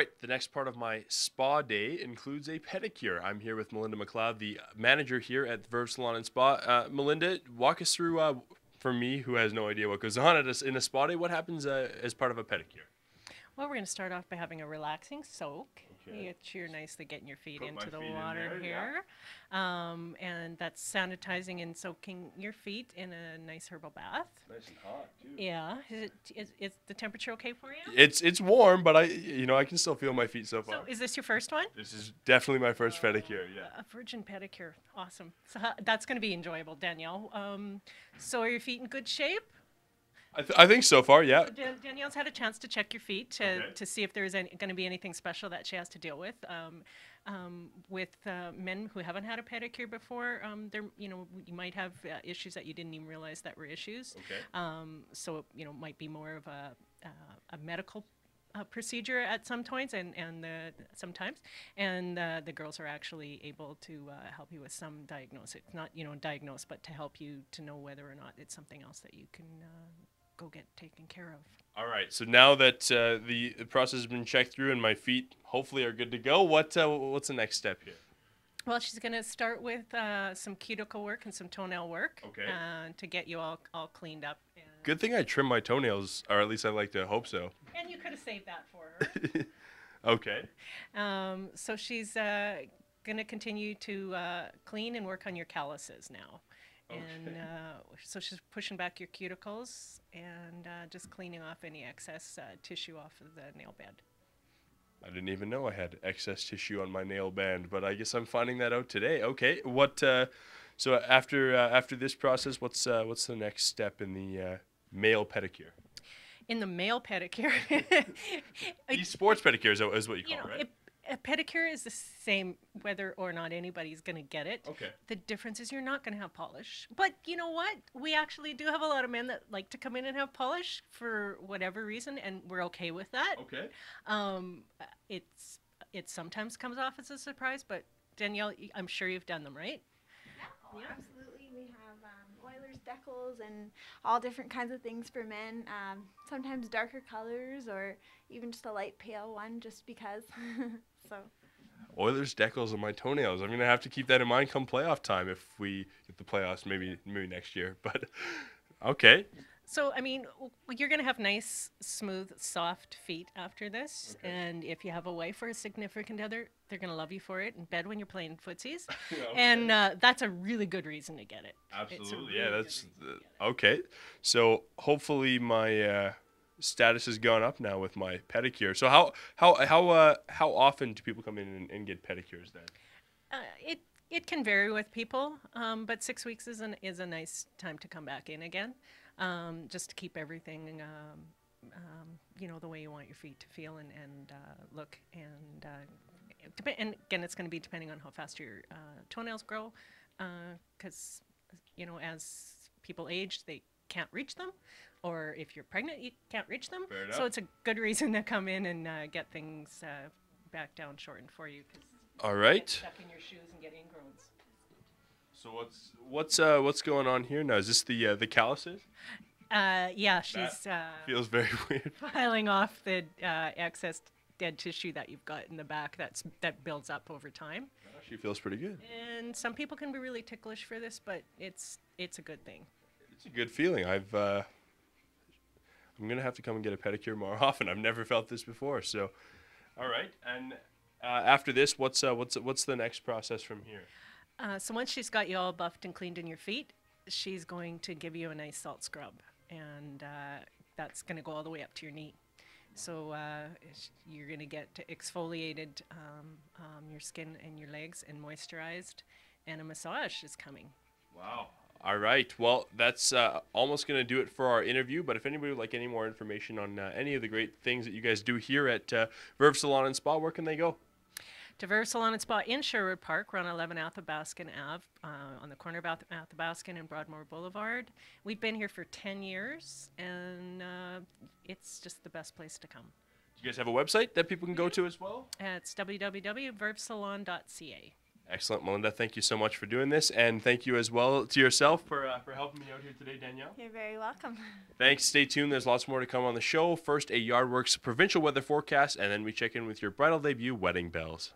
right, the next part of my spa day includes a pedicure. I'm here with Melinda McLeod, the manager here at the Verve Salon and Spa. Melinda, walk us through, for me, who has no idea what goes on in a spa day, what happens as part of a pedicure? Well, we're going to start off by having a relaxing soak. Okay. You're nicely getting your feet Put my into the feet in water there, here. And that's sanitizing and soaking your feet in a nice herbal bath. Nice and hot, too. Yeah. Is the temperature okay for you? It's warm, but I can still feel my feet so far. So is this your first one? This is definitely my first pedicure, yeah. A virgin pedicure. Awesome. So that's going to be enjoyable, Danielle. So are your feet in good shape? I think so far, yeah. Danielle's had a chance to check your feet to see if there's going to be anything special that she has to deal with. With men who haven't had a pedicure before, you might have issues that you didn't even realize that were issues. Okay. So it might be more of a medical procedure at some points, sometimes, and the girls are actually able to help you with some diagnosis. Not diagnose, but to help you to know whether or not it's something else that you can go get taken care of. All right. So now that the process has been checked through and my feet hopefully are good to go, what's the next step here? Well, she's going to start with some cuticle work and some toenail work. Okay. To get you all cleaned up. Good thing I trimmed my toenails, or at least I like to hope so. And you could have saved that for her. Okay. So she's going to continue to clean and work on your calluses now. Okay. And so she's pushing back your cuticles and just cleaning off any excess tissue off of the nail bed. I didn't even know I had excess tissue on my nail band, but I guess I'm finding that out today. Okay. So after this process, what's the next step in the male pedicure? In the male pedicure, These sports pedicures is what you call it, right? A pedicure is the same whether or not anybody's going to get it. Okay. The difference is you're not going to have polish. But you know what? We actually do have a lot of men that like to come in and have polish for whatever reason, and we're okay with that. Okay. It sometimes comes off as a surprise, but Danielle, I'm sure you've done them, right? Yeah, absolutely. We have oilers, decals, and all different kinds of things for men. Sometimes darker colors or even just a light pale one just because. So. Oilers, decals, and my toenails. I'm going to have to keep that in mind come playoff time if we get the playoffs maybe next year. But, okay. So, I mean, you're going to have nice, smooth, soft feet after this. Okay. And if you have a wife or a significant other, they're going to love you for it in bed when you're playing footsies. Okay. And that's a really good reason to get it. Absolutely. Really that's okay. So hopefully my status has gone up now with my pedicure. So how often do people come in and get pedicures then? It can vary with people, but 6 weeks is a nice time to come back in again. Just to keep everything, the way you want your feet to feel and look. And again, it's going to be depending on how fast your toenails grow, because, as people age, they can't reach them. Or if you're pregnant, you can't reach them. Fair enough. So it's a good reason to come in and get things back down shortened for you. All right. Get stuck in your shoes and get ingrowns. So what's going on here now? Is this the calluses? Yeah, she's feels very weird. Filing off the excess dead tissue that you've got in the back that builds up over time. That actually feels pretty good. And some people can be really ticklish for this, but it's a good thing. It's a good feeling. I'm gonna have to come and get a pedicure more often. I've never felt this before. So, all right. And after this, what's the next process from here? So once she's got you all buffed and cleaned in your feet, she's going to give you a nice salt scrub, and that's going to go all the way up to your knee. So you're going to get exfoliated your skin and your legs and moisturized, and a massage is coming. Wow. All right. Well, that's almost going to do it for our interview. But if anybody would like any more information on any of the great things that you guys do here at Verve Salon and Spa, where can they go? To Verve Salon and Spa in Sherwood Park. We're on 11 Athabaskan Ave, on the corner of Athabaskan and Broadmoor Boulevard. We've been here for 10 years, and it's just the best place to come. Do you guys have a website that people can go to as well? It's www.vervesalon.ca. Excellent, Melinda. Thank you so much for doing this, and thank you as well to yourself for helping me out here today, Danielle. You're very welcome. Thanks. Stay tuned. There's lots more to come on the show. First, a Yardworks provincial weather forecast, and then we check in with your bridal debut wedding bells.